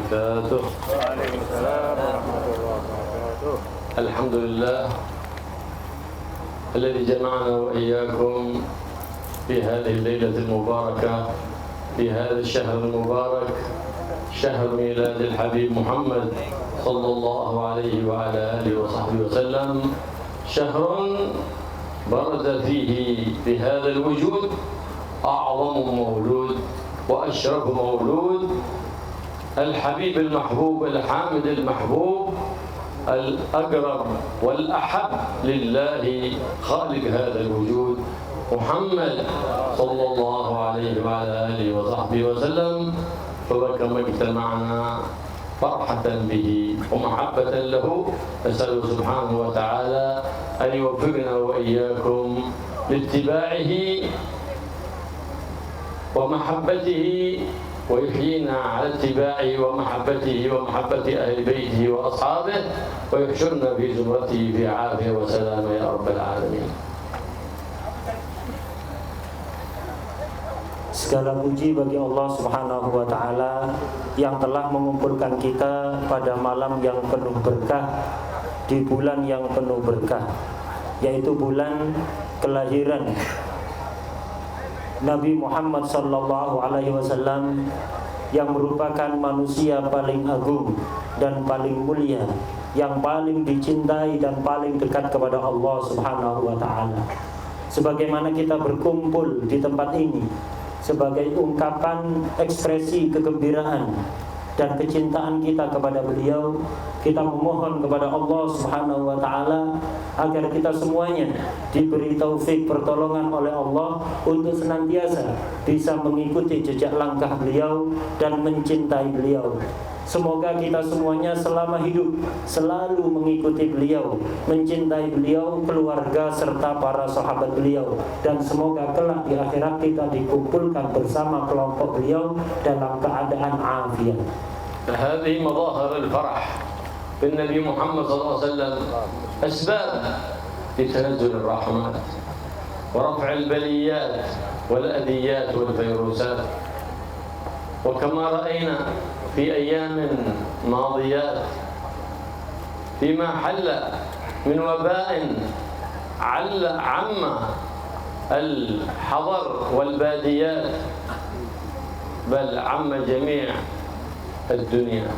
وبركاته. وعليكم السلام ورحمة الله وبركاته. الحمد لله الذي جمعنا وإياكم في هذه الليلة المباركة في هذا الشهر المبارك، شهر ميلاد الحبيب محمد صلى الله عليه وعلى آله وصحبه وسلم، شهر برز فيه بهذا الوجود أعظم مولود وأشرف مولود، الحبيب المحبوب الحامد المحبوب الأقرب والأحب لله خالق هذا الوجود محمد صلى الله عليه وعلى آله وصحبه وسلم. فكما اجتمعنا فرحة به ومحبة له، نسأله سبحانه وتعالى أن يوفقنا وإياكم لاتباعه ومحبته، ويحيينا على اتباعه ومحبته ومحبة أهل بيته وأصحابه، ويحشرنا في زمرته في عافية وسلامة يا رب العالمين. Segala puji bagi Allah Subhanahu wa Ta'ala yang telah mengumpulkan kita pada malam yang penuh berkah, di bulan yang penuh berkah, yaitu bulan kelahiran Nabi Muhammad sallallahu alaihi wasallam, yang merupakan manusia paling agung dan paling mulia, yang paling dicintai dan paling dekat kepada Allah Subhanahu wa Ta'ala. Sebagaimana kita berkumpul di tempat ini sebagai ungkapan ekspresi kegembiraan dan kecintaan kita kepada beliau, kita memohon kepada Allah Subhanahu wa Ta'ala agar kita semuanya diberi taufik pertolongan oleh Allah untuk senantiasa bisa mengikuti jejak langkah beliau dan mencintai beliau. Semoga kita semuanya selama hidup selalu mengikuti beliau, mencintai beliau, keluarga serta para sahabat beliau, dan semoga kelak di akhirat kita dikumpulkan bersama kelompok beliau dalam keadaan afiat. هذه مظاهر الفرح بالنبي محمد صلى الله عليه وسلم، أسباب لتنزل الرحمات ورفع البليات والأذيات والفيروسات. وكما رأينا في أيام ماضيات فيما حل من وباء عم الحضر والباديات، بل عم جميع الدنيا.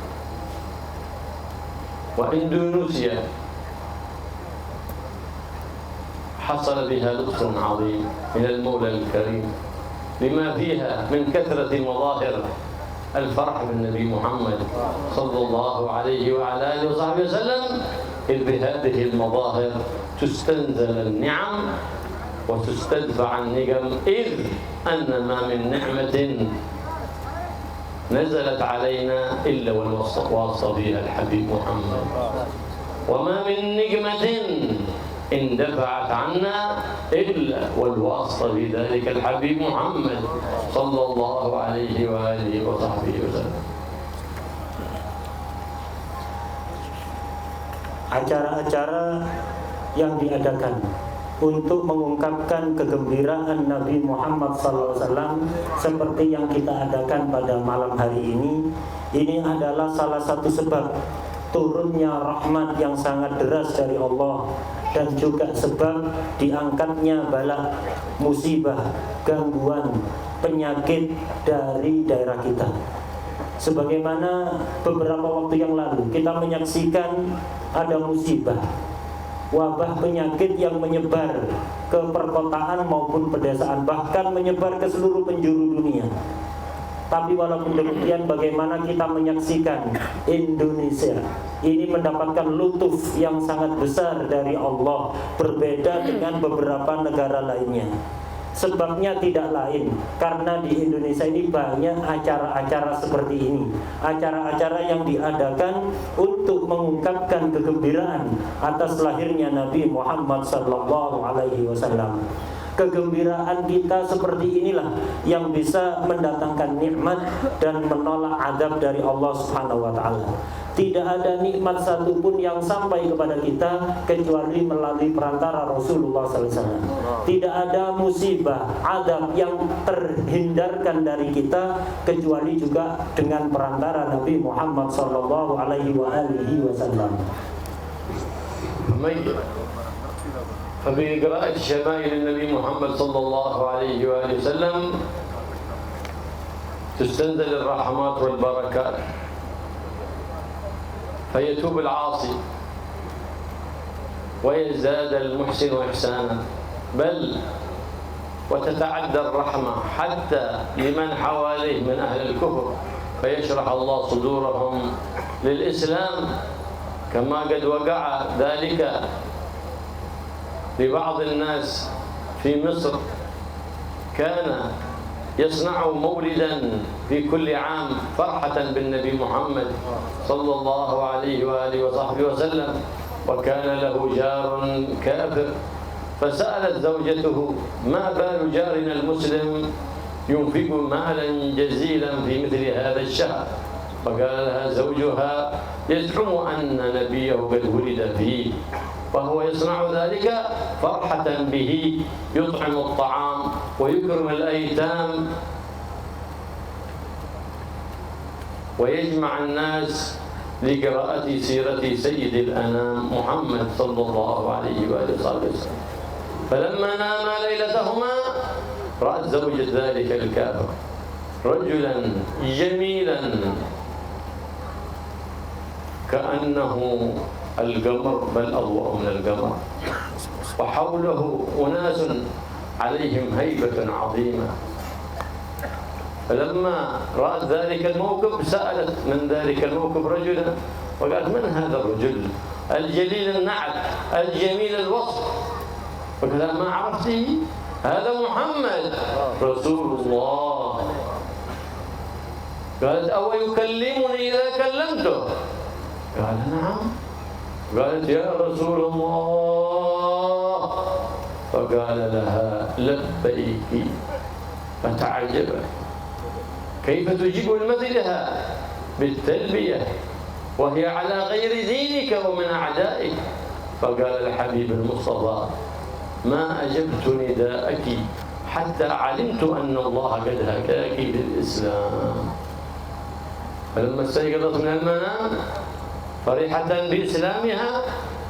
وإندونيسيا حصل بها لطف عظيم من المولى الكريم لما فيها من كثرة مظاهر الفرح بالنبي محمد صلى الله عليه وعلى آله وصحبه وسلم، إذ بهذه المظاهر تستنزل النعم وتستدفع النقم، إذ أن ما من نعمة نزلت علينا إلا والوصى فيها الحبيب محمد، وما من نقمة اندفعت عنا إلا والواسطة في ذلك الحبيب محمد صلى الله عليه وآله وصحبه وسلم. Acara-acara yang diadakan untuk mengungkapkan kegembiraan Nabi Muhammad SAW seperti yang kita adakan pada malam hari ini adalah salah satu sebab turunnya rahmat yang sangat deras dari Allah, dan juga sebab diangkatnya bala, musibah, gangguan, penyakit dari daerah kita. Sebagaimana beberapa waktu yang lalu kita menyaksikan ada musibah, wabah penyakit yang menyebar ke perkotaan maupun pedesaan, bahkan menyebar ke seluruh penjuru dunia. Tapi walaupun demikian, bagaimana kita menyaksikan Indonesia ini mendapatkan lutuf yang sangat besar dari Allah, berbeda dengan beberapa negara lainnya. Sebabnya tidak lain karena di Indonesia ini banyak acara-acara seperti ini, acara-acara yang diadakan untuk mengungkapkan kegembiraan atas lahirnya Nabi Muhammad sallallahu alaihi wasallam. Kegembiraan kita seperti inilah yang bisa mendatangkan nikmat dan menolak azab dari Allah Subhanahu wa taala. Tidak ada nikmat satupun yang sampai kepada kita kecuali melalui perantara Rasulullah SAW. Tidak ada musibah, azab yang terhindarkan dari kita kecuali juga dengan perantara Nabi Muhammad SAW. فبقراءة شمائل النبي محمد صلى الله عليه وآله وسلم تستنزل الرحمات والبركات، فيتوب العاصي ويزداد المحسن إحسانا، بل وتتعدى الرحمة حتى لمن حواليه من أهل الكفر، فيشرح الله صدورهم للإسلام، كما قد وقع ذلك لبعض الناس في مصر. كان يصنع مولدا في كل عام فرحة بالنبي محمد صلى الله عليه وآله وصحبه وسلم، وكان له جار كافر، فسألت زوجته: ما بال جارنا المسلم ينفق مالا جزيلا في مثل هذا الشهر؟ فقال لها زوجها: يزعم أن نبيه قد ولد فيه، فهو يصنع ذلك فرحة به، يطعم الطعام ويكرم الأيتام ويجمع الناس لقراءة سيرة سيد الأنام محمد صلى الله عليه وآله وسلم. فلما ناما ليلتهما رأت زوجة ذلك الكافر رجلا جميلا كأنه القمر، بل أضوأ من القمر، وحوله أناس عليهم هيبة عظيمة. فلما رأت ذلك الموقف سألت من ذلك الموقف رجلا وقالت: من هذا الرجل الجليل النعت الجميل الوصف؟ فقال: ما عرفته؟ هذا محمد رسول الله. قالت: أو يكلمني إذا كلمته؟ قال: نعم. قالت: يا رسول الله. فقال لها: لبيك. فتعجبت: كيف تجيب مثلها بالتلبية وهي على غير دينك ومن أعدائك؟ فقال الحبيب المصطفى: ما أجبت نداءك حتى علمت أن الله قد هداك للإسلام. فلما استيقظت من المنام فرحة بإسلامها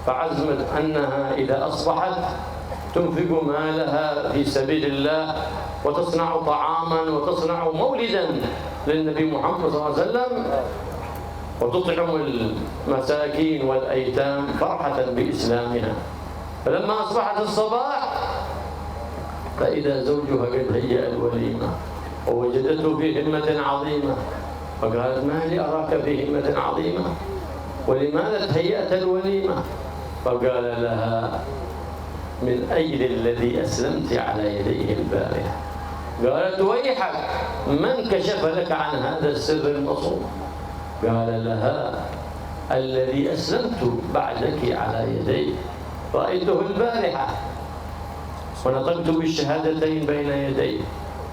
فعزمت أنها إذا أصبحت تنفق مالها في سبيل الله وتصنع طعاما وتصنع مولدا للنبي محمد صلى الله عليه وسلم وتطعم المساكين والأيتام فرحة بإسلامها. فلما أصبحت الصباح فإذا زوجها قد هيأ الوليمة ووجدته في همة عظيمة، فقالت: ما لي أراك في همة عظيمة ولماذا تهيأت الوليمة؟ فقال لها: من أجل الذي أسلمت على يديه البارحة. قالت: ويحك، من كشف لك عن هذا السر المصون؟ قال لها: الذي أسلمت بعدك على يديه، رأيته البارحة ونطقت بالشهادتين بين يديه،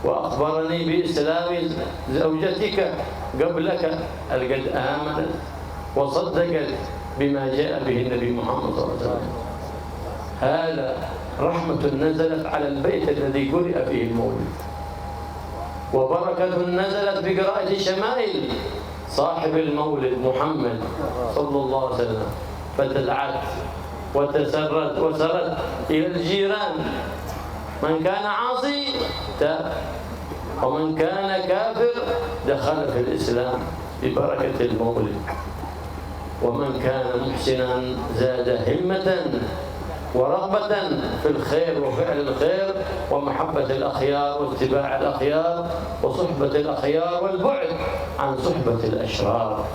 وأخبرني بإسلام زوجتك قبلك، قد آمنت وصدقت بما جاء به النبي محمد صلى الله عليه وسلم. هذا رحمة نزلت على البيت الذي قرئ فيه المولد، وبركة نزلت بقراءة شمائل صاحب المولد محمد صلى الله عليه وسلم، فتدعت وتسرت وسرت إلى الجيران، من كان عاصي تاب ومن كان كافر دخل في الإسلام ببركة المولد، ومن كان محسنا زاد همة ورغبة في الخير وفعل الخير ومحبة الأخيار واتباع الأخيار وصحبة الأخيار والبعد عن صحبة الأشرار.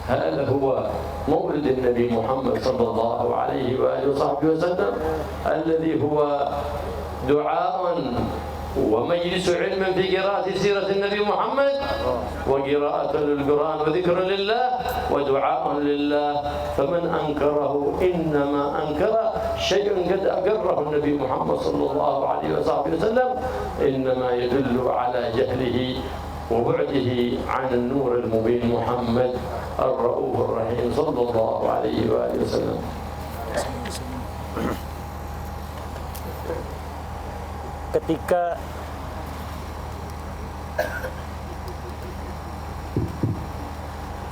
هذا هو مولد النبي محمد صلى الله عليه وآله وصحبه وسلم، الذي هو دعاء ومجلس علم في قراءة سيرة النبي محمد وقراءة للقرآن وذكر لله ودعاء لله، فمن أنكره إنما أنكر شيء قد أقره النبي محمد صلى الله عليه وسلم، إنما يدل على جهله وبعده عن النور المبين محمد الرؤوف الرحيم صلى الله عليه وآله وسلم.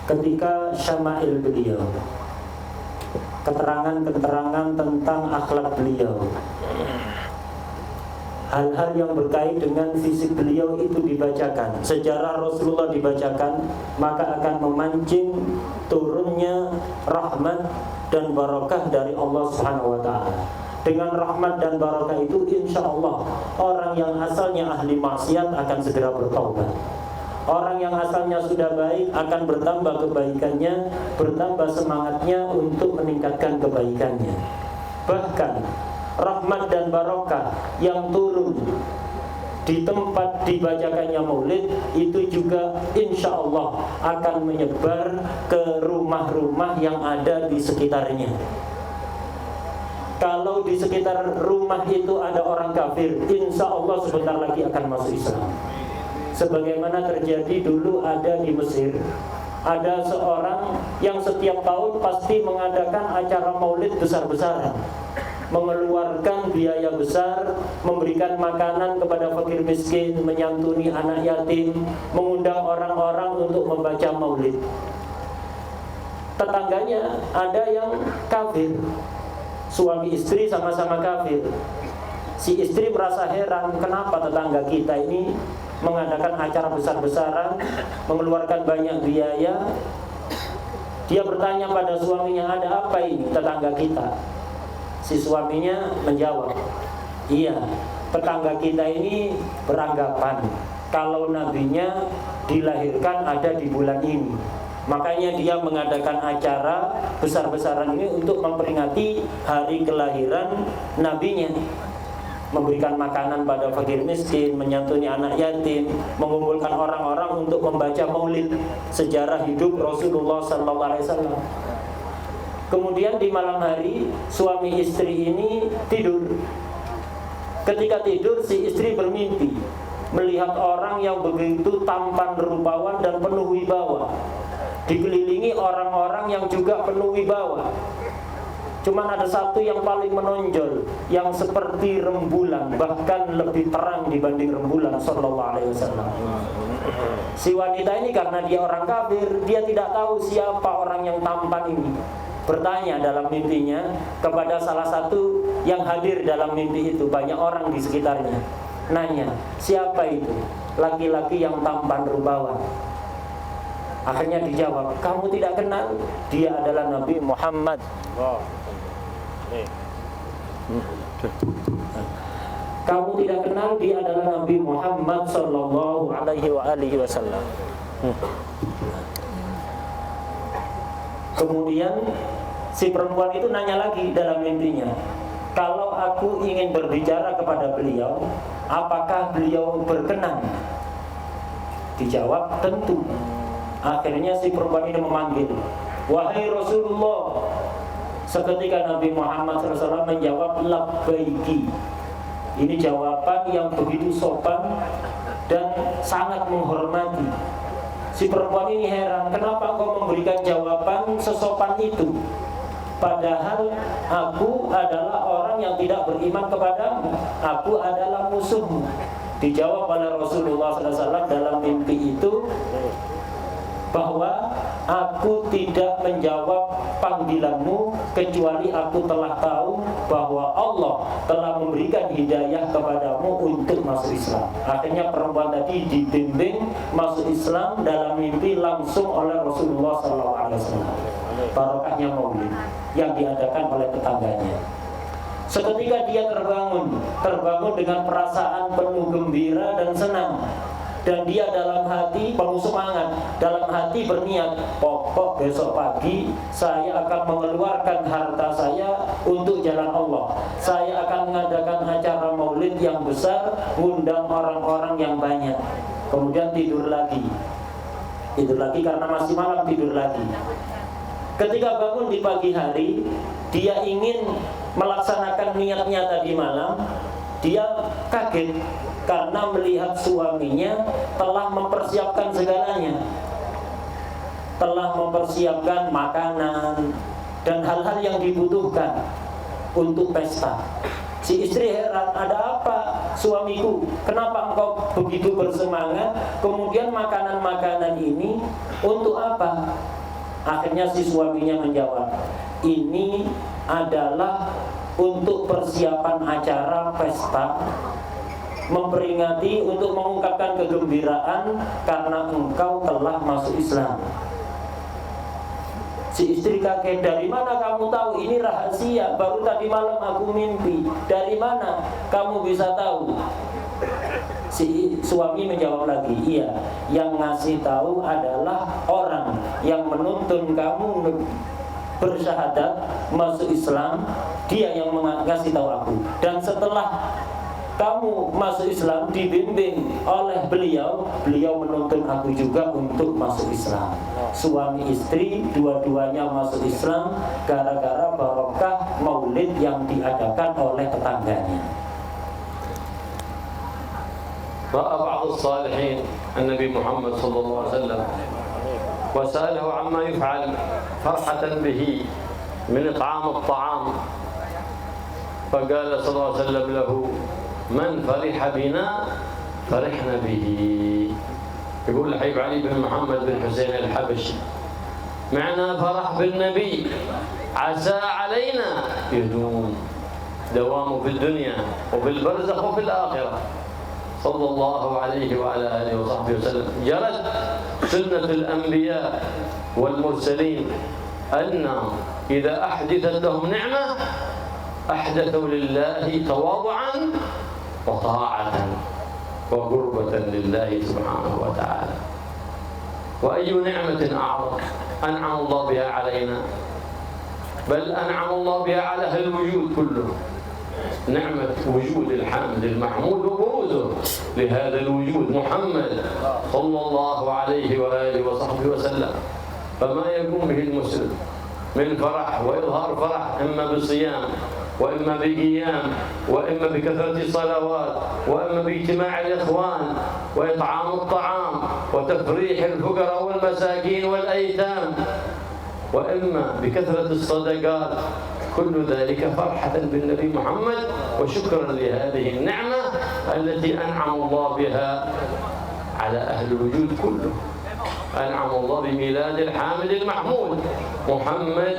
Ketika syama'il beliau, keterangan-keterangan tentang akhlak beliau, hal-hal yang berkait dengan fisik beliau itu dibacakan, sejarah Rasulullah dibacakan, maka akan memancing turunnya rahmat dan barakah dari Allah Subhanahu wa ta'ala. Dengan rahmat dan barakah itu, insya Allah orang yang asalnya ahli maksiat akan segera bertaubat. Orang yang asalnya sudah baik akan bertambah kebaikannya, bertambah semangatnya untuk meningkatkan kebaikannya. Bahkan rahmat dan barakah yang turun di tempat dibacakannya maulid itu juga insya Allah akan menyebar ke rumah-rumah yang ada di sekitarnya. Kalau di sekitar rumah itu ada orang kafir, insya Allah sebentar lagi akan masuk Islam. Sebagaimana terjadi dulu ada di Mesir, ada seorang yang setiap tahun pasti mengadakan acara maulid besar-besaran, mengeluarkan biaya besar, memberikan makanan kepada fakir miskin, menyantuni anak yatim, mengundang orang-orang untuk membaca maulid. Tetangganya ada yang kafir, suami istri sama-sama kafir. Si istri merasa heran, kenapa tetangga kita ini mengadakan acara besar-besaran, mengeluarkan banyak biaya. Dia bertanya pada suaminya, ada apa ini tetangga kita? Si suaminya menjawab, iya, tetangga kita ini beranggapan kalau nabinya dilahirkan ada di bulan ini. Makanya dia mengadakan acara besar-besaran ini untuk memperingati hari kelahiran nabinya, memberikan makanan pada fakir miskin, menyantuni anak yatim, mengumpulkan orang-orang untuk membaca maulid sejarah hidup Rasulullah SAW. Kemudian di malam hari suami istri ini tidur. Ketika tidur si istri bermimpi melihat orang yang begitu tampan rupawan dan penuh wibawa, dikelilingi orang-orang yang juga penuh wibawa. Cuman ada satu yang paling menonjol, yang seperti rembulan, bahkan lebih terang dibanding rembulan sallallahu alaihi wasallam. Si wanita ini karena dia orang kafir, dia tidak tahu siapa orang yang tampan ini. Bertanya dalam mimpinya kepada salah satu yang hadir dalam mimpi itu, banyak orang di sekitarnya. Nanya, siapa itu laki-laki yang tampan rupawan? Akhirnya dijawab, kamu tidak kenal? Dia adalah Nabi Muhammad. Kamu tidak kenal, dia adalah Nabi Muhammad sallallahu alaihi wasallam. Kemudian si perempuan itu nanya lagi dalam mimpinya, kalau aku ingin berbicara kepada beliau, apakah beliau berkenan? Dijawab, tentu. Akhirnya si perempuan ini memanggil, wahai Rasulullah. Seketika Nabi Muhammad SAW menjawab, labbaiki. Ini jawaban yang begitu sopan dan sangat menghormati. Si perempuan ini heran, kenapa engkau memberikan jawaban sesopan itu? Padahal aku adalah orang yang tidak beriman kepadamu, aku adalah musuhmu. Dijawab oleh Rasulullah SAW dalam mimpi itu bahwa aku tidak menjawab panggilanmu kecuali aku telah tahu bahwa Allah telah memberikan hidayah kepadamu untuk masuk Islam. Akhirnya perempuan tadi dibimbing masuk Islam dalam mimpi langsung oleh Rasulullah SAW. Barokahnya maulid yang diadakan oleh tetangganya. Seketika dia terbangun dengan perasaan penuh gembira dan senang. Dan dia dalam hati penuh semangat, dalam hati berniat, pokok besok pagi saya akan mengeluarkan harta saya untuk jalan Allah. Saya akan mengadakan acara maulid maulid yang besar, ngundang orang-orang yang banyak. Kemudian tidur lagi karena masih malam, tidur lagi. Ketika bangun di pagi hari, dia ingin melaksanakan niatnya tadi malam, dia kaget karena melihat suaminya telah mempersiapkan segalanya, telah mempersiapkan makanan dan hal-hal yang dibutuhkan untuk pesta. Si istri heran, ada apa suamiku? Kenapa engkau begitu bersemangat? Kemudian makanan-makanan ini untuk apa? Akhirnya si suaminya menjawab, ini adalah untuk persiapan acara pesta, memperingati untuk mengungkapkan kegembiraan karena engkau telah masuk Islam. Si istri kaget, dari mana kamu tahu? Ini rahasia, baru tadi malam aku mimpi. Dari mana kamu bisa tahu? Si suami menjawab lagi, iya, yang ngasih tahu adalah orang yang menuntun kamu bersyahadat masuk Islam, dia yang mengasih tahu aku. Dan setelah kamu masuk Islam dibimbing oleh beliau menuntun aku juga untuk masuk Islam. Suami istri dua-duanya masuk Islam gara-gara barokah maulid yang diadakan oleh tetangganya. رأى بعض الصالحين النبي محمد صلى الله عليه وسلم وسأله عما يفعل فرحة به من إطعام الطعام، فقال صلى الله عليه وسلم له: من فرح بنا فرحنا به. يقول الحبيب علي بن محمد بن حسين الحبشي: معنى فرح بالنبي عسى علينا يدوم دوامه في الدنيا وفي البرزخ وفي الآخرة، صلى الله عليه وعلى آله وصحبه وسلم. جرت سنة الأنبياء والمرسلين أن إذا أحدثت لهم نعمة أحدثوا لله تواضعا وطاعة وقربة لله سبحانه وتعالى. وأي نعمة أعظم أنعم الله بها علينا، بل أنعم الله بها على أهل الوجود كله، نعمة وجود الحامد المحمود وبروزه لهذا الوجود محمد صلى الله عليه وآله وصحبه وسلم. فما يقوم به المسلم من فرح وإظهار فرح، إما بالصيام وإما بقيام وإما بكثرة الصلوات وإما باجتماع الإخوان وإطعام الطعام وتفريح الفقراء والمساكين والأيتام، وإما بكثرة الصدقات، كل ذلك فرحة بالنبي محمد وشكرا لهذه النعمة التي أنعم الله بها على أهل الوجود كله. أنعم الله بميلاد الحامد المحمود محمد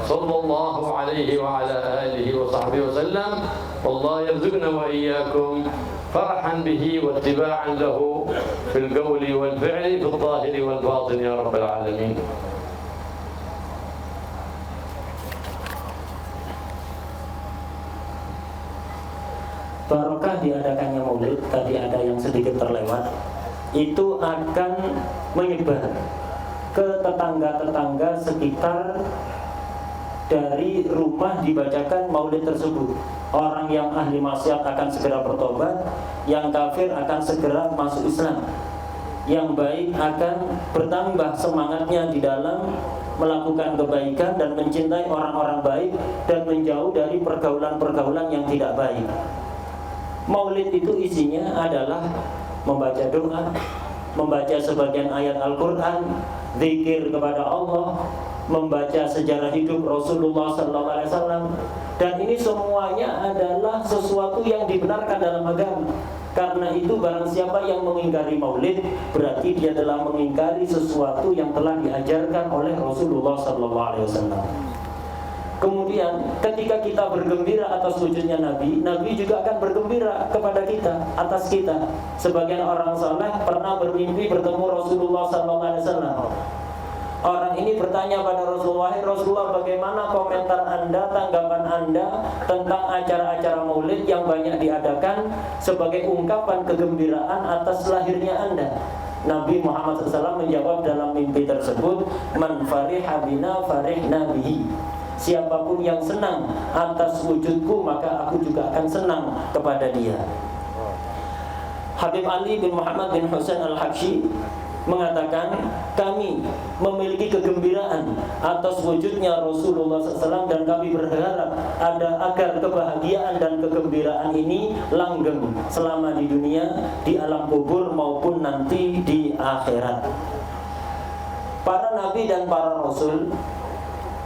صلى الله عليه وعلى آله وصحبه وسلم. والله يرزقنا وإياكم فرحا به واتباعا له في القول والفعل في الظاهر والباطن يا رب العالمين. Barokah diadakannya maulid, tadi ada yang sedikit terlewat, itu akan menyebar ke tetangga-tetangga sekitar dari rumah dibacakan maulid tersebut. Orang yang ahli maksiat akan segera bertobat, yang kafir akan segera masuk Islam, yang baik akan bertambah semangatnya di dalam melakukan kebaikan dan mencintai orang-orang baik dan menjauh dari pergaulan-pergaulan yang tidak baik. Maulid itu isinya adalah membaca doa, membaca sebagian ayat Al-Quran, zikir kepada Allah, membaca sejarah hidup Rasulullah SAW, dan ini semuanya adalah sesuatu yang dibenarkan dalam agama. Karena itu barang siapa yang mengingkari maulid, berarti dia telah mengingkari sesuatu yang telah diajarkan oleh Rasulullah SAW. Kemudian ketika kita bergembira atas wujudnya Nabi, Nabi juga akan bergembira kepada kita, atas kita. Sebagian orang saleh pernah bermimpi bertemu Rasulullah SAW. Orang ini bertanya pada Rasulullah, Rasulullah, bagaimana komentar Anda, tanggapan Anda tentang acara-acara maulid yang banyak diadakan sebagai ungkapan kegembiraan atas lahirnya Anda? Nabi Muhammad SAW menjawab dalam mimpi tersebut, Man fariha bina farihna bihi. Siapapun yang senang atas wujudku, maka aku juga akan senang kepada dia. Habib Ali bin Muhammad bin Husain Al-Habsyi mengatakan, kami memiliki kegembiraan atas wujudnya Rasulullah SAW, dan kami berharap agar kebahagiaan dan kegembiraan ini langgeng selama di dunia, di alam kubur maupun nanti di akhirat. Para nabi dan para rasul,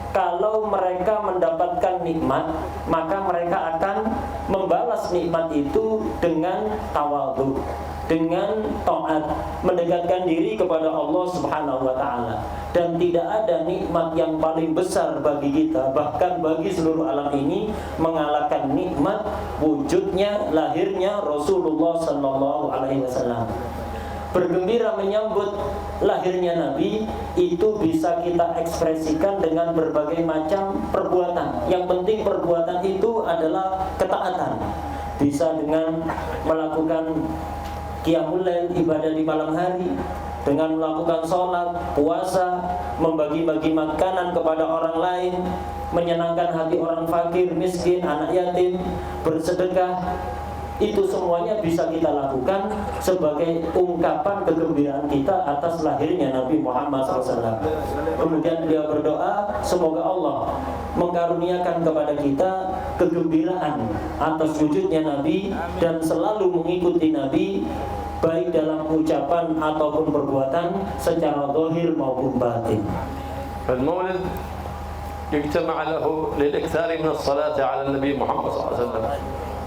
kalau mereka mendapatkan nikmat, maka mereka akan membalas nikmat itu dengan tawadhu, dengan taat, mendekatkan diri kepada Allah Subhanahu wa taala. Dan tidak ada nikmat yang paling besar bagi kita, bahkan bagi seluruh alam ini, mengalahkan nikmat wujudnya, lahirnya Rasulullah sallallahu alaihi wasallam. Bergembira menyambut lahirnya Nabi itu bisa kita ekspresikan dengan berbagai macam perbuatan. Yang penting perbuatan itu adalah ketaatan. Bisa dengan melakukan qiyamul lail, ibadah di malam hari, dengan melakukan sholat, puasa, membagi-bagi makanan kepada orang lain, menyenangkan hati orang fakir, miskin, anak yatim, bersedekah. Itu semuanya bisa kita lakukan sebagai ungkapan kegembiraan kita atas lahirnya Nabi Muhammad SAW. Kemudian beliau berdoa, semoga Allah mengkaruniakan kepada kita kegembiraan atas wujudnya Nabi, dan selalu mengikuti Nabi, baik dalam ucapan ataupun perbuatan, secara zahir maupun batin. فالمولد يجتمع له للإكثار من الصلاة على النبي محمد صلى الله عليه وسلم،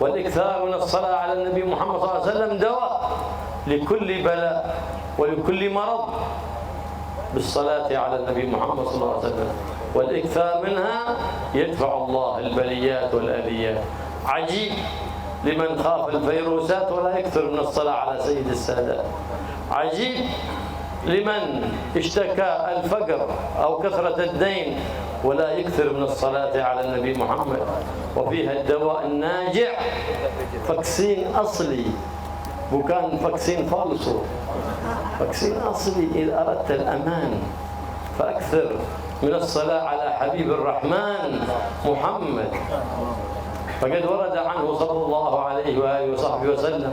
والإكثار من الصلاة على النبي محمد صلى الله عليه وسلم دواء لكل بلاء ولكل مرض، بالصلاة على النبي محمد صلى الله عليه وسلم، والإكثار منها يدفع الله البليات والآذيات. عجيب لمن خاف الفيروسات ولا يكثر من الصلاة على سيد السادات. عجيب لمن اشتكى الفقر أو كثرة الدين ولا يكثر من الصلاة على النبي محمد. وفيها الدواء الناجع، فاكسين أصلي، وكان فاكسين فالصو، فاكسين أصلي. إذا أردت الأمان فأكثر من الصلاة على حبيب الرحمن محمد. فقد ورد عنه صلى الله عليه وآله وصحبه وسلم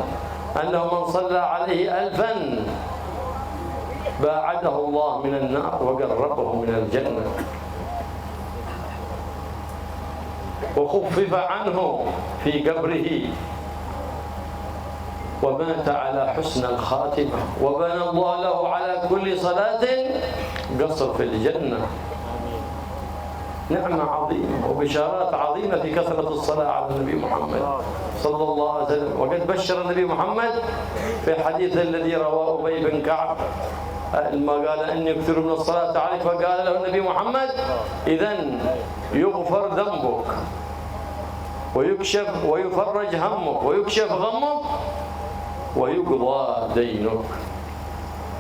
أنه من صلى عليه 1000 باعده الله من النار وقربه من الجنة، وخفف عنه في قبره، ومات على حسن الخاتمة، وبنى الله له على كل صلاة قصر في الجنة. نعمة عظيمة وبشارات عظيمة في كثرة الصلاة على النبي محمد صلى الله عليه وسلم. وقد بشر النبي محمد في الحديث الذي رواه أبي بن كعب ما قال أن يكثر من الصلاة عليك، فقال له النبي محمد إذن يغفر ذنبك ويكشف ويفرج همك ويكشف غمك ويقضى دينك،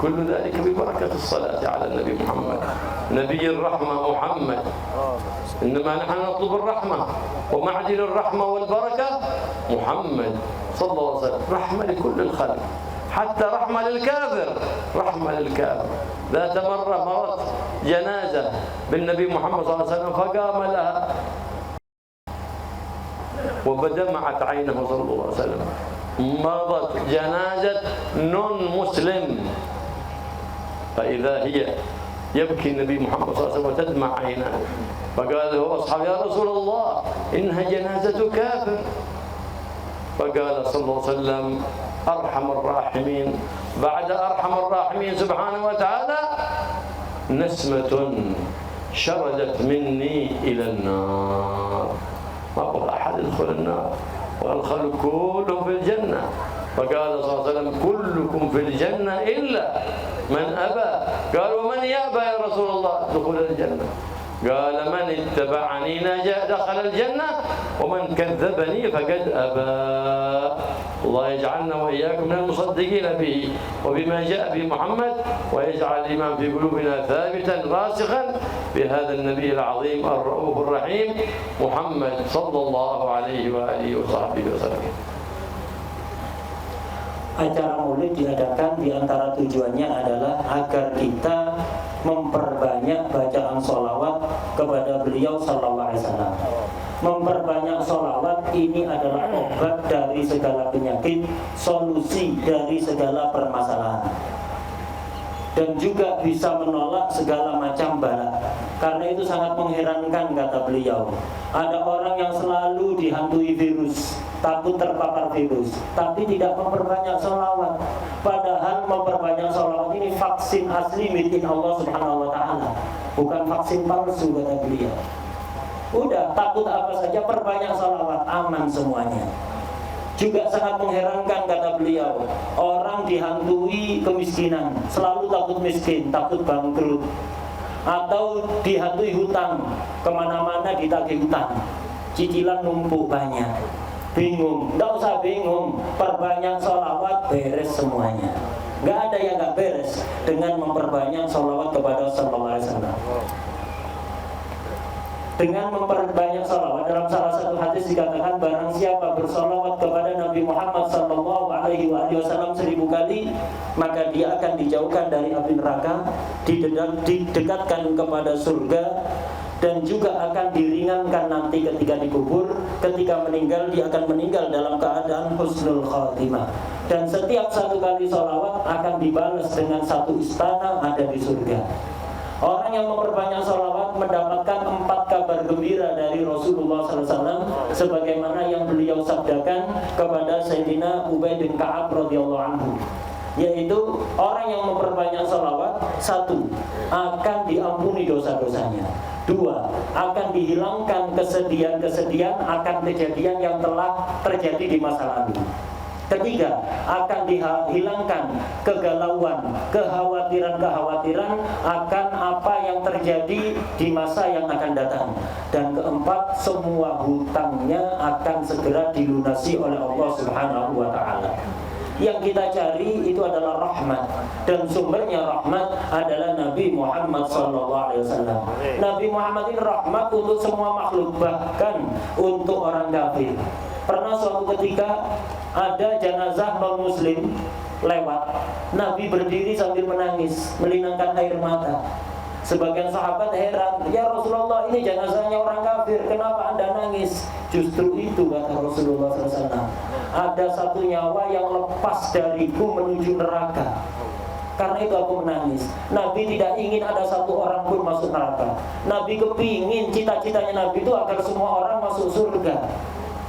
كل ذلك ببركة الصلاة على النبي محمد نبي الرحمة محمد. إنما نحن نطلب الرحمة، ومعدن الرحمة والبركة محمد صلى الله عليه وسلم، رحمة لكل الخلق، حتى رحمة للكافر، رحمة للكافر. ذات مرة مرت جنازة بالنبي محمد صلى الله عليه وسلم فقام لها وبدمعت عينه صلى الله عليه وسلم. مرضت جنازة نون مسلم، فإذا هي يبكي النبي محمد صلى الله عليه وسلم وتدمع عيناه، فقال له أصحاب يا رسول الله إنها جنازة كافر، فقال صلى الله عليه وسلم أرحم الراحمين بعد أرحم الراحمين سبحانه وتعالى نسمة شردت مني إلى النار، ما أبغى أحد يدخل النار والخلق كلهم في الجنة. فقال صلى الله عليه وسلم كلكم في الجنة إلا من أبى. قال ومن يأبى يا رسول الله دخول الجنة؟ قال من اتبعني دخل الجنة ومن كذبني فقد أبى. الله يجعلنا وإياكم من المصدقين به وبما جاء به محمد، ويجعل الإيمان في قلوبنا ثابتا راسخا بهذا النبي العظيم الرؤوف الرحيم محمد صلى الله عليه وآله وصحبه وسلم. Acara maulid diadakan, di antara tujuannya adalah agar kita memperbanyak bacaan sholawat kepada beliau sallallahu alaihi wasallam. Memperbanyak sholawat ini adalah obat dari segala penyakit, solusi dari segala permasalahan, dan juga bisa menolak segala macam bala. Karena itu sangat mengherankan, kata beliau, ada orang yang selalu dihantui virus, takut terpapar virus, tapi tidak memperbanyak sholawat. Padahal memperbanyak sholawat ini vaksin asli milik Allah Subhanahu wa Ta'ala, bukan vaksin palsu, kata beliau. Udah, takut apa saja, perbanyak sholawat, aman semuanya. Juga sangat mengherankan, kata beliau, orang dihantui kemiskinan, selalu takut miskin, takut bangkrut, atau dihantui hutang, kemana-mana ditagih hutang, cicilan numpuk banyak, bingung. Nggak usah bingung, perbanyak sholawat, beres semuanya. Nggak ada yang nggak beres dengan memperbanyak sholawat kepada sallallahu alaihi wasallam. Dengan memperbanyak sholawat, dalam salah satu hadis dikatakan, barang siapa bersholawat kepada Nabi Muhammad sallallahu alaihi wasallam 1000 kali, maka dia akan dijauhkan dari api neraka, didekatkan kepada surga, dan juga akan diringankan nanti ketika dikubur. Ketika meninggal, dia akan meninggal dalam keadaan husnul khatimah. Dan setiap 1 kali sholawat akan dibalas dengan 1 istana ada di surga. Orang yang memperbanyak sholawat mendapatkan 4 kabar gembira dari Rasulullah SAW, sebagaimana yang beliau sabdakan kepada Sayyidina Ubay bin Ka'ab radhiyallahu anhu, yaitu orang yang memperbanyak sholawat, 1, akan diampuni dosa-dosanya, 2, akan dihilangkan kesedihan-kesedihan akan kejadian yang telah terjadi di masa lalu, 3, akan dihilangkan kegalauan, kekhawatiran-kekhawatiran akan apa yang terjadi di masa yang akan datang, dan 4, semua hutangnya akan segera dilunasi oleh Allah Subhanahu wa Ta'ala. Yang kita cari itu adalah rahmat, dan sumbernya rahmat adalah Nabi Muhammad SAW. Nabi Muhammad ini rahmat untuk semua makhluk, bahkan untuk orang kafir. Pernah suatu ketika ada jenazah non muslim lewat, Nabi berdiri sambil menangis, melinangkan air mata. Sebagian sahabat heran, ya Rasulullah, ini jenazahnya orang kafir, kenapa Anda nangis? Justru itu, kata Rasulullah SAW, ada 1 nyawa yang lepas dariku menuju neraka, karena itu aku menangis. Nabi tidak ingin ada 1 orang pun masuk neraka. Nabi kepingin, cita-citanya Nabi itu agar semua orang masuk surga.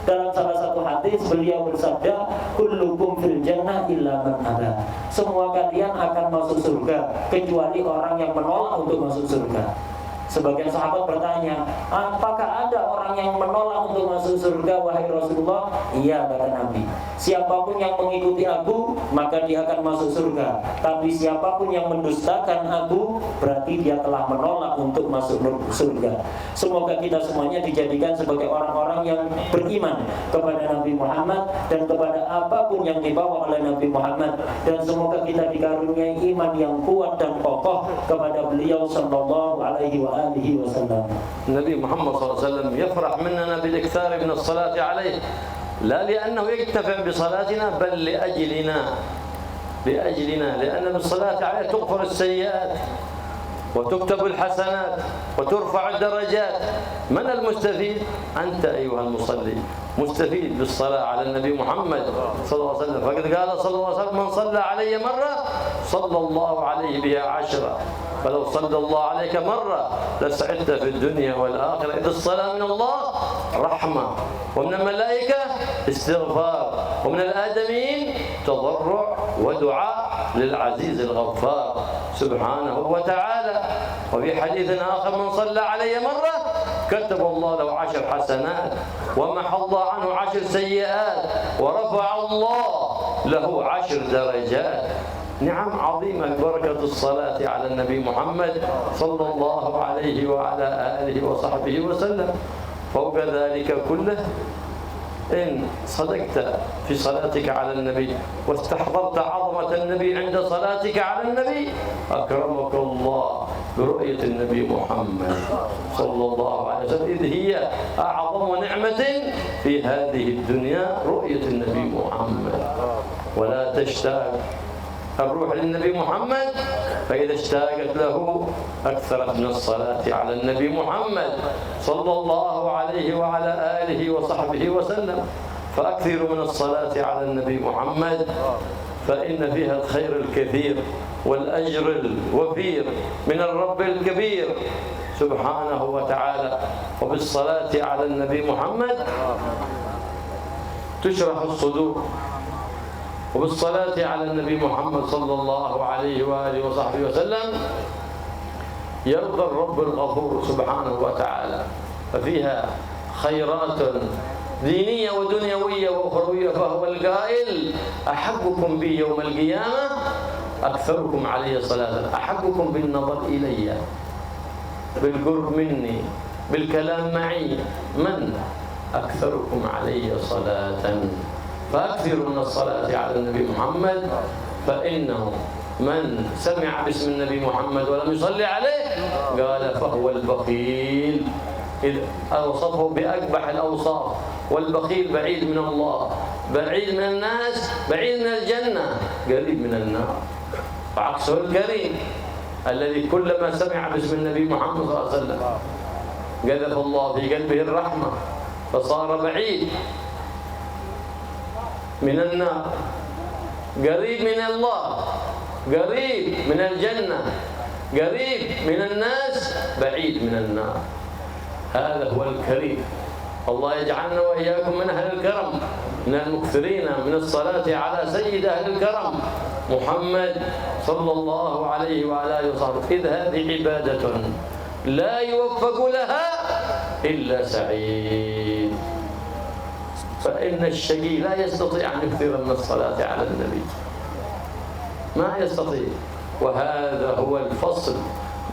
Dalam salah satu hadis beliau bersabda, kullukum fil jannah illa man aba. Semua kalian akan masuk surga kecuali orang yang menolak untuk masuk surga. Sebagian sahabat bertanya, apakah ada orang yang menolak untuk masuk surga, wahai Rasulullah? Iya, kata Nabi, siapapun yang mengikuti aku, maka dia akan masuk surga. Tapi siapapun yang mendustakan aku, berarti dia telah menolak untuk masuk surga. Semoga kita semuanya dijadikan sebagai orang-orang yang beriman kepada Nabi Muhammad dan kepada apapun yang dibawa oleh Nabi Muhammad. Dan semoga kita dikaruniai iman yang kuat dan kokoh kepada beliau sallallahu alaihi wa alihi wasallam. النبي محمد صلى الله عليه وسلم يفرح مننا بالإكثار من الصلاة عليه، لا لأنه يكتفي بصلاتنا بل لأجلنا، لأن بالصلاة عليه تغفر السيئات وتكتب الحسنات وترفع الدرجات. من المستفيد؟ أنت أيها المصلي مستفيد بالصلاة على النبي محمد صلى الله عليه وسلم. فقد قال صلى الله عليه وسلم من صلى علي مرة صلى الله عليه بها 10. فلو صلى الله عليك مرة لسعدت في الدنيا والآخرة. إذ الصلاة من الله رحمة، ومن الملائكة استغفار، ومن الآدمين تضرع ودعاء للعزيز الغفار سبحانه وتعالى. وفي حديث آخر من صلى علي مرة كتب الله له 10 حسنات ومحى الله عنه 10 سيئات ورفع الله له 10 درجات. نعم عظيمة بركة الصلاة على النبي محمد صلى الله عليه وعلى آله وصحبه وسلم. فوق ذلك كله، إن صدقت في صلاتك على النبي واستحضرت عظمة النبي عند صلاتك على النبي، أكرمك الله برؤية النبي محمد صلى الله عليه وسلم، إذ هي أعظم نعمة في هذه الدنيا رؤية النبي محمد. ولا تشتاق الروح للنبي محمد، فإذا اشتاقت له أكثرت من الصلاة على النبي محمد صلى الله عليه وعلى آله وصحبه وسلم. فأكثروا من الصلاة على النبي محمد، فإن فيها الخير الكثير والأجر الوفير من الرب الكبير سبحانه وتعالى. وبالصلاة على النبي محمد تشرح الصدور، وبالصلاة على النبي محمد صلى الله عليه وآله وصحبه وسلم يرضى الرب الغفور سبحانه وتعالى. ففيها خيرات دينية ودنيوية وأخروية. فهو القائل: أحبكم بي يوم القيامة أكثركم علي صلاة، أحبكم بالنظر إلي، بالقرب مني، بالكلام معي، من أكثركم علي صلاة. فأكثروا من الصلاة على النبي محمد، فإنه من سمع باسم النبي محمد ولم يصلي عليه قال فهو البخيل، إذ أوصفه بأقبح الأوصاف. والبخيل بعيد من الله، بعيد من الناس، بعيد من الجنة، قريب من النار. وعكسه الكريم الذي كلما سمع باسم النبي محمد صلى الله عليه وسلم قذف الله في قلبه الرحمة فصار بعيد من النار، قريب من الله، قريب من الجنة، قريب من الناس، بعيد من النار. هذا هو الكريم. الله يجعلنا وإياكم من أهل الكرم، من المكثرين من الصلاة على سيد أهل الكرم محمد صلى الله عليه وعلى آله وصحبه. إذ هذه عبادة لا يوفق لها إلا سعيد. فإن الشقي لا يستطيع أن يكثر من الصلاة على النبي، ما يستطيع. وهذا هو الفصل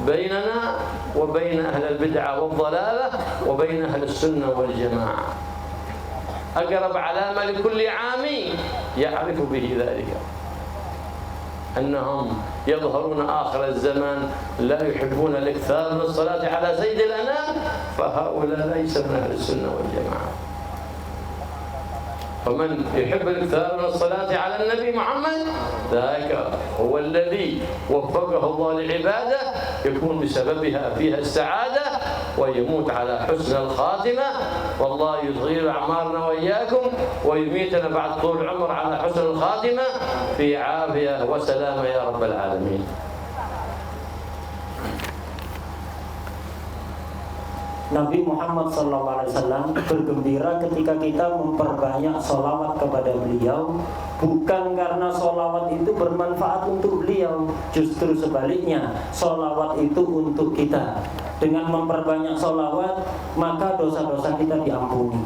بيننا وبين أهل البدعة والضلالة وبين أهل السنة والجماعة. أقرب علامة لكل عامي يعرف به ذلك أنهم يظهرون آخر الزمان لا يحبون الإكثار من الصلاة على سيد الأنام، فهؤلاء ليس من أهل السنة والجماعة. فمن يحب الإكثار من الصلاة على النبي محمد ذاك هو الذي وفقه الله للعبادة، يكون بسببها فيها السعادة ويموت على حسن الخاتمة. والله يصغر أعمارنا وإياكم ويميتنا بعد طول عمر على حسن الخاتمة في عافية وسلامة يا رب العالمين. Nabi Muhammad SAW bergembira ketika kita memperbanyak sholawat kepada beliau, bukan karena sholawat itu bermanfaat untuk beliau, justru sebaliknya, sholawat itu untuk kita. Dengan memperbanyak sholawat, maka dosa-dosa kita diampuni,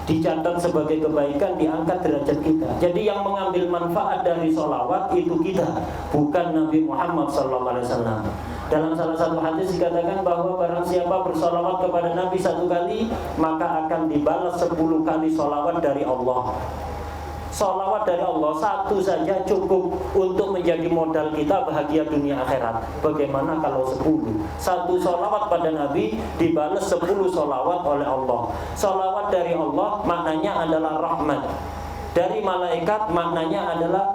dicatat sebagai kebaikan, diangkat derajat kita. Jadi yang mengambil manfaat dari sholawat itu kita, bukan Nabi Muhammad SAW. Dalam salah satu hadis dikatakan bahwa barang siapa bersolawat kepada Nabi 1 kali, maka akan dibalas 10 kali solawat dari Allah. Solawat dari Allah satu saja cukup untuk menjadi modal kita bahagia dunia akhirat. Bagaimana kalau 10? Satu solawat pada Nabi dibalas 10 solawat oleh Allah. Solawat dari Allah maknanya adalah rahmat, dari malaikat maknanya adalah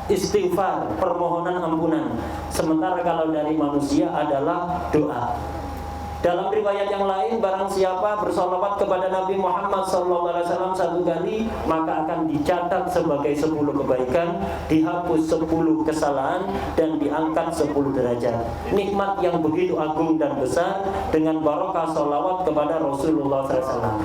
istighfar, permohonan ampunan. Sementara kalau dari manusia adalah doa. Dalam riwayat yang lain, barang siapa bersolawat kepada Nabi Muhammad SAW 1 kali, maka akan dicatat sebagai 10 kebaikan, dihapus 10 kesalahan, dan diangkat 10 derajat. Nikmat yang begitu agung dan besar dengan barokah solawat kepada Rasulullah SAW.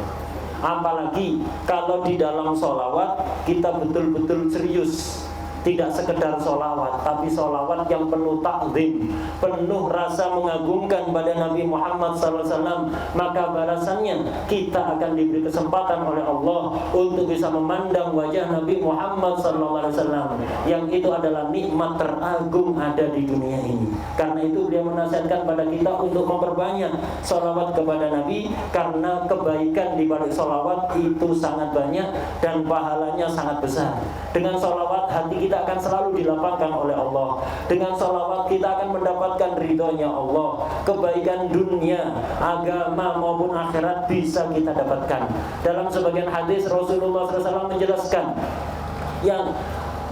Apalagi kalau di dalam solawat kita betul-betul serius, tidak sekedar solawat, tapi solawat yang penuh takzim, penuh rasa mengagungkan pada Nabi Muhammad SAW, maka balasannya kita akan diberi kesempatan oleh Allah untuk bisa memandang wajah Nabi Muhammad SAW, yang itu adalah nikmat teragung ada di dunia ini. Karena itu beliau menasihatkan pada kita untuk memperbanyak solawat kepada Nabi, karena kebaikan di balik solawat itu sangat banyak dan pahalanya sangat besar. Dengan solawat hati kita akan selalu dilapangkan oleh Allah. Dengan salawat kita akan mendapatkan ridhonya Allah. Kebaikan dunia, agama maupun akhirat bisa kita dapatkan. Dalam sebagian hadis Rasulullah SAW menjelaskan yang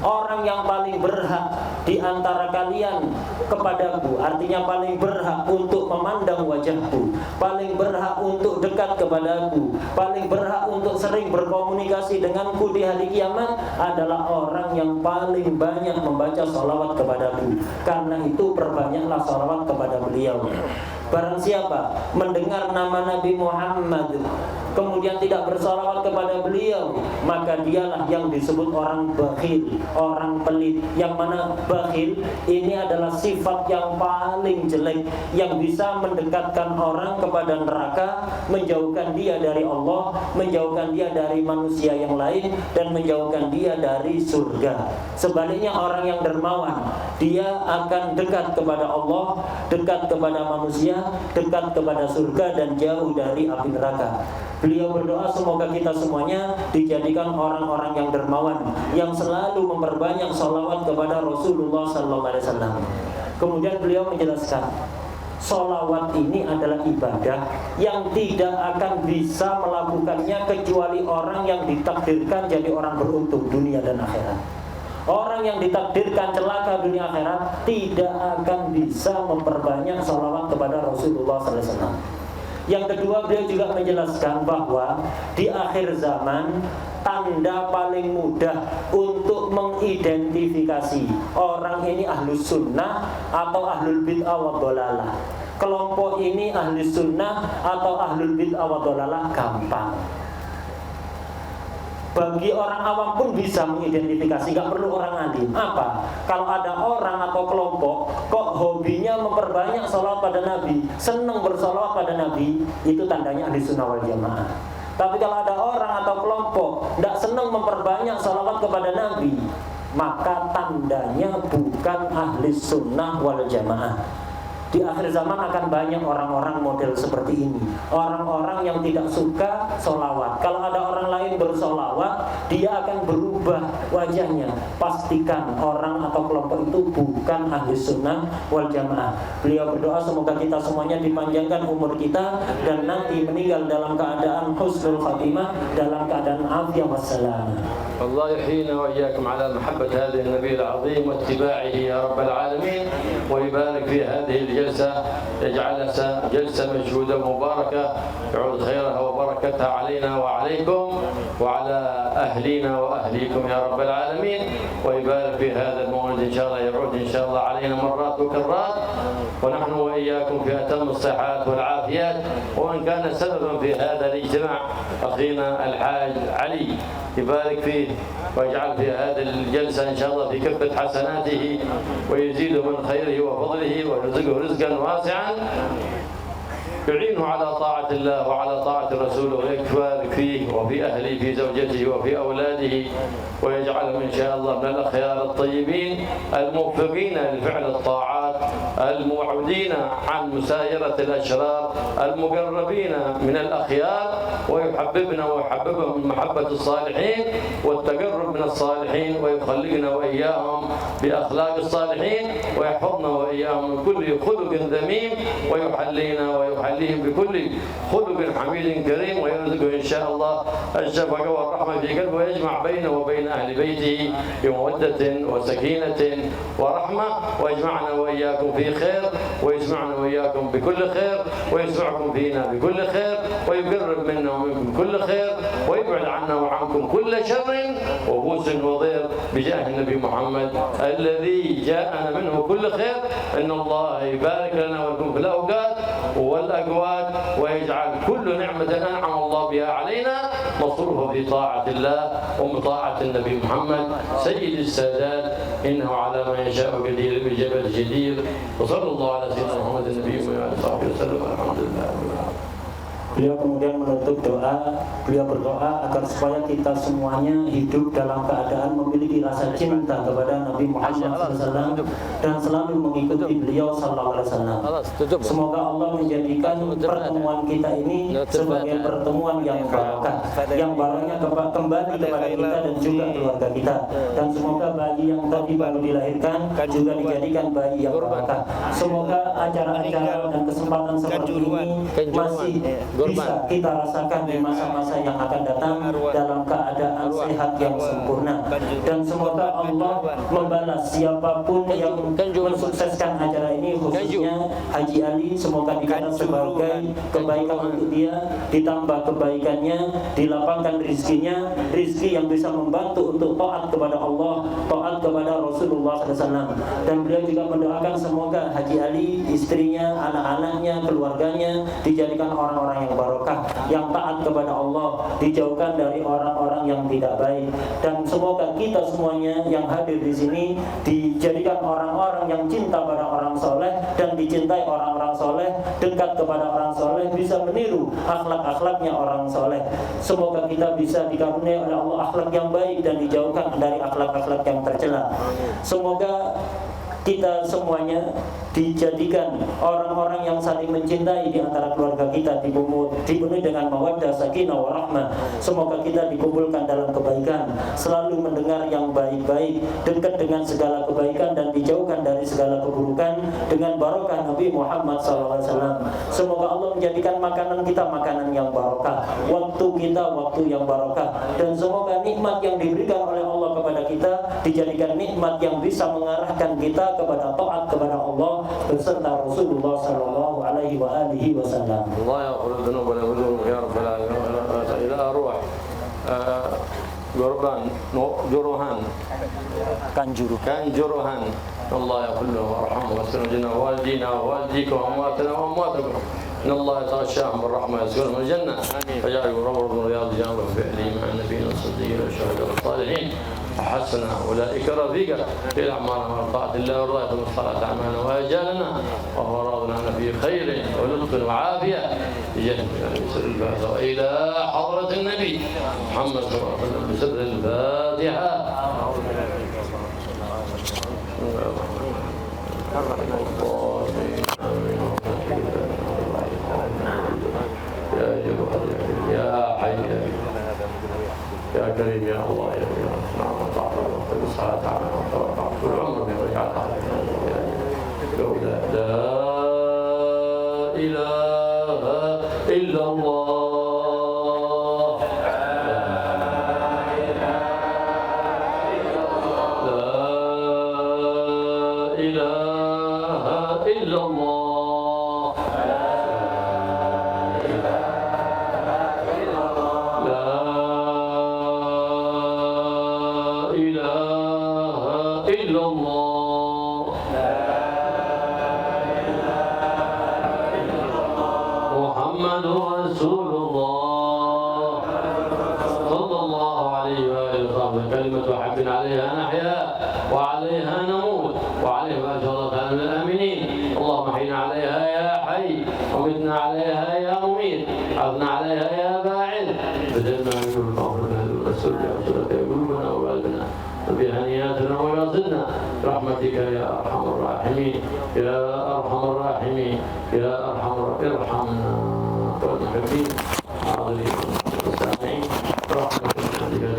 orang yang paling berhak di antara kalian kepadaku, artinya paling berhak untuk memandang wajahku, paling berhak untuk dekat kepadaku, paling berhak untuk sering berkomunikasi denganku di hari kiamat adalah orang yang paling banyak membaca sholawat kepadaku. Karena itu perbanyaklah sholawat kepada beliau. Barang siapa mendengar nama Nabi Muhammad kemudian tidak bersalawat kepada beliau, maka dialah yang disebut orang bakhil, orang pelit. Yang mana bakhil ini adalah sifat yang paling jelek, yang bisa mendekatkan orang kepada neraka, menjauhkan dia dari Allah, menjauhkan dia dari manusia yang lain, dan menjauhkan dia dari surga. Sebaliknya orang yang dermawan, dia akan dekat kepada Allah, dekat kepada manusia, dekat kepada surga, dan jauh dari api neraka. Beliau berdoa semoga kita semuanya dijadikan orang-orang yang dermawan, yang selalu memperbanyak sholawat kepada Rasulullah SAW. Kemudian beliau menjelaskan, sholawat ini adalah ibadah yang tidak akan bisa melakukannya kecuali orang yang ditakdirkan jadi orang beruntung dunia dan akhirat. Orang yang ditakdirkan celaka dunia akhirat tidak akan bisa memperbanyak sholawat kepada Rasulullah SAW. Yang kedua, beliau juga menjelaskan bahwa di akhir zaman tanda paling mudah untuk mengidentifikasi orang ini ahlus sunnah atau ahlul bid'ah wa dhalalah. Kelompok ini ahlus sunnah atau ahlul bid'ah wa dhalalah gampang. Bagi orang awam pun bisa mengidentifikasi, gak perlu orang alim. Apa? Kalau ada orang atau kelompok kok hobinya memperbanyak sholawat pada Nabi, senang bersolawat pada Nabi, itu tandanya ahli sunnah wal jamaah. Tapi kalau ada orang atau kelompok gak senang memperbanyak sholawat kepada Nabi, maka tandanya bukan ahli sunnah wal jamaah. Di akhir zaman akan banyak orang-orang model seperti ini, orang-orang yang tidak suka sholawat. Kalau ada orang lain bersolawat, dia akan berubah wajahnya. Pastikan orang atau kelompok itu bukan ahli sunnah wal jamaah. Beliau berdoa semoga kita semuanya dipanjangkan umur kita dan nanti meninggal dalam keadaan husnul khatimah, dalam keadaan afiah wassalam. الله يحيينا وإياكم على محبة هذا النبي العظيم واتباعه يا رب العالمين، ويبارك في هذه الجلسة، يجعلها جلسة مشهودة مباركة، يعود خيرها وبركتها علينا وعليكم وعلى أهلينا وأهليكم يا رب العالمين، ويبارك في هذا المولد إن شاء الله، يعود إن شاء الله علينا مرات وكرات، ونحن وإياكم في أتم الصحات والعافيات. ومن كان سببا في هذا الاجتماع أخينا الحاج علي، يبارك فيه ويجعل في هذه الجلسة إن شاء الله في كفة حسناته، ويزيده من خيره وفضله ويرزقه رزقا واسعا يعينه على طاعة الله وعلى طاعة رسوله، ويبارك فيه وفي أهله، في زوجته وفي أولاده، ويجعلهم إن شاء الله من الأخيار الطيبين الموفقين لفعل الطاعات، الموعودين عن مسايرة الأشرار، المقربين من الأخيار، ويحببنا ويحببهم من محبة الصالحين والتقرب من الصالحين، ويخلقنا وإياهم بأخلاق الصالحين، ويحفظنا وإياهم من كل خلق ذميم، ويحلينا ويحليهم بكل خلق حميد كريم، ويرزقه إن شاء الله الشفقة والرحمة في قلبه، ويجمع بينه وبين أهل بيته بمودة وسكينة ورحمة، ويجمعنا وإياكم في خير، ويسمعنا وإياكم بكل خير، ويسمعكم فينا بكل خير، ويقرب منا ومنكم كل خير، ويبعد عنا وعنكم كل شر وبوس وضير بجاه النبي محمد الذي جاءنا منه كل خير. إن الله يبارك لنا ولكم في الأوقات والأقوات، ويجعل كل نعمة أنعم الله بها علينا مصروفة في طاعة الله ومطاعة النبي محمد سيد السادات، إنه على ما يشاء قدير بجبل جدير. وصلى الله على سيدنا محمد النبي وصحبه وسلم. الحمد لله. Beliau kemudian menutup doa, beliau berdoa agar supaya kita semuanya hidup dalam keadaan memiliki rasa cinta kepada Nabi Muhammad SAW dan selalu mengikuti beliau SAW. Semoga Allah menjadikan pertemuan kita ini sebagai pertemuan yang barokah, yang barokahnya kembali kepada kita dan juga keluarga kita. Dan semoga bayi yang tadi baru dilahirkan juga dijadikan bayi yang barokah. Semoga acara-acara dan kesempatan seperti ini masih bisa kita rasakan di masa-masa yang akan datang dalam keadaan sehat yang sempurna. Dan semoga Allah membalas siapapun yang mensukseskan acara ini, khususnya Haji Ali. Semoga dicatat sebagai kebaikan untuk dia, ditambah kebaikannya, dilapangkan rizkinya, rizki yang bisa membantu untuk taat kepada Allah, taat kepada Rasulullah SAW. Dan beliau juga mendoakan semoga Haji Ali, istrinya, anak-anaknya, keluarganya dijadikan orang-orang yang barokah, yang taat kepada Allah, dijauhkan dari orang-orang yang tidak baik. Dan semoga kita semuanya yang hadir di sini dijadikan orang-orang yang cinta pada orang soleh dan dicintai orang-orang soleh, dekat kepada orang soleh, bisa meniru akhlak-akhlaknya orang soleh. Semoga kita bisa dikaruniai oleh Allah akhlak yang baik dan dijauhkan dari akhlak-akhlak yang tercela. Semoga kita semuanya dijadikan orang-orang yang saling mencintai di antara keluarga kita, dipenuhi dengan mawaddah, sakinah, warahmah. Semoga kita dikumpulkan dalam kebaikan, selalu mendengar yang baik-baik, dekat dengan segala kebaikan dan dijauhkan dari segala keburukan dengan barokah Nabi Muhammad SAW. Semoga Allah menjadikan makanan kita makanan yang barokah, waktu kita waktu yang barokah, dan semoga nikmat yang diberikan oleh Allah kepada kita dijadikan nikmat yang bisa mengarahkan kita kepada taat kepada Allah beserta Rasulullah sallallahu alaihi wa alihi wasallam. Allah yaghfir dzunubana wa dzunub ya rabbal alamin. Ila arwah Juruhan Kanjuruhan. Allah yaghfir lahu warhamhu wastajina walidina walidikum wa amwatana wa amwatakum. إن الله يتغشاهم بالرحمة يسكنهم الجنة فجعله رب من رياض الجنة وفعله مع النبيين والصديقين والشهداء والصالحين وحسن أولئك رفيقا في الأعمال والطاعة الله والرضا والصلاة أعمالنا وأجالنا وهو راض عنا في خير ولطف وعافية بجهل بسر الفاتحة وإلى حضرة النبي محمد صلى الله عليه وسلم بسر الفاتحة. يا حي يا كريم يا الله يا رب نعم وطاعة والصلاة على وطاعة طول عمرنا وجعلها لا إله إلا الله لا إله إلا الله عليها نحيا وعليها نموت وعليها ما شاء الله تعالى من الآمنين. اللهم احينا عليها يا حي ومتنا عليها يا مميت عظنا عليها يا باعث بدلنا من كل مغفرنا ونسل بأسرك قلوبنا وقلبنا وبهنياتنا ويصلنا برحمتك يا أرحم الراحمين يا أرحم الراحمين يا أرحم ارحمنا والمحبين حاضرين والسامعين برحمتك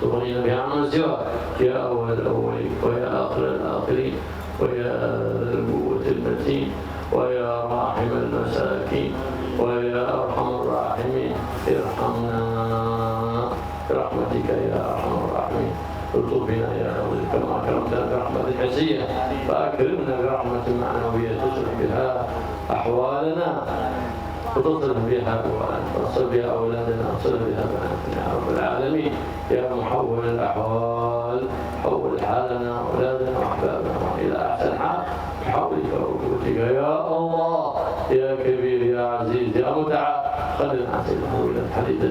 تغنينا بها عن سواك يا أول الأولين ويا آخر الآخرين ويا ذا القوة المتين ويا راحم المساكين ويا أرحم الراحمين ارحمنا برحمتك يا أرحم الراحمين. الطف بنا يا أولي كما أكرمتنا برحمة حسية فأكرمنا برحمة معنوية تصلح بها أحوالنا وتصلح بها وتصل بها أولادنا وتصل بها بناتنا يا رب العالمين. يا محول الأحوال حول حالنا وأولادنا وأحبابنا إلى أحسن حال بحولك وقوتك يا الله يا كبير يا عزيز يا متعال. خلنا عسيره إلى الحديث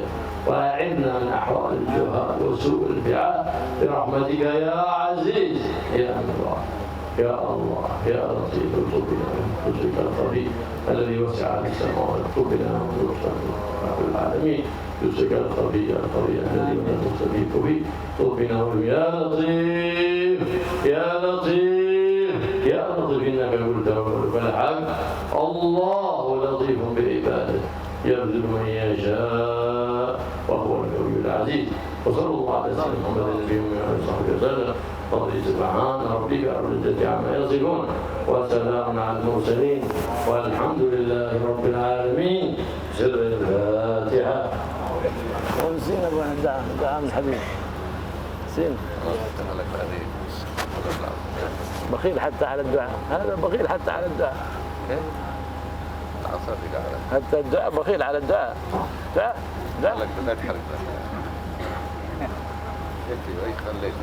وأعذنا من أحوال الجهال وسوء الفعال برحمتك يا عزيز يا الله يا الله يا لطيف الطب بنا بفضلك الخبير الذي وسع السماوات الطب بنا رب العالمين بفضلك الخبير الذي لا تستفيد به طب بنا يا لطيف يا لطيف يا لطيف انك قلت والحق الله لطيف بعباده يبذل من يشاء وهو القوي العزيز. وصلى الله على سيدنا محمد النبي وصحبه وسلم. قضي سبحان ربك رب العزة عما يصفون وسلام على المرسلين والحمد لله رب العالمين. سر الفاتحة. سين ابغى دعاء من الحبيب سين بخيل حتى على الدعاء، هذا بخيل حتى على الدعاء، حتى الدعاء بخيل على الدعاء. دعاء لك لا تحرك يكفي اي خليك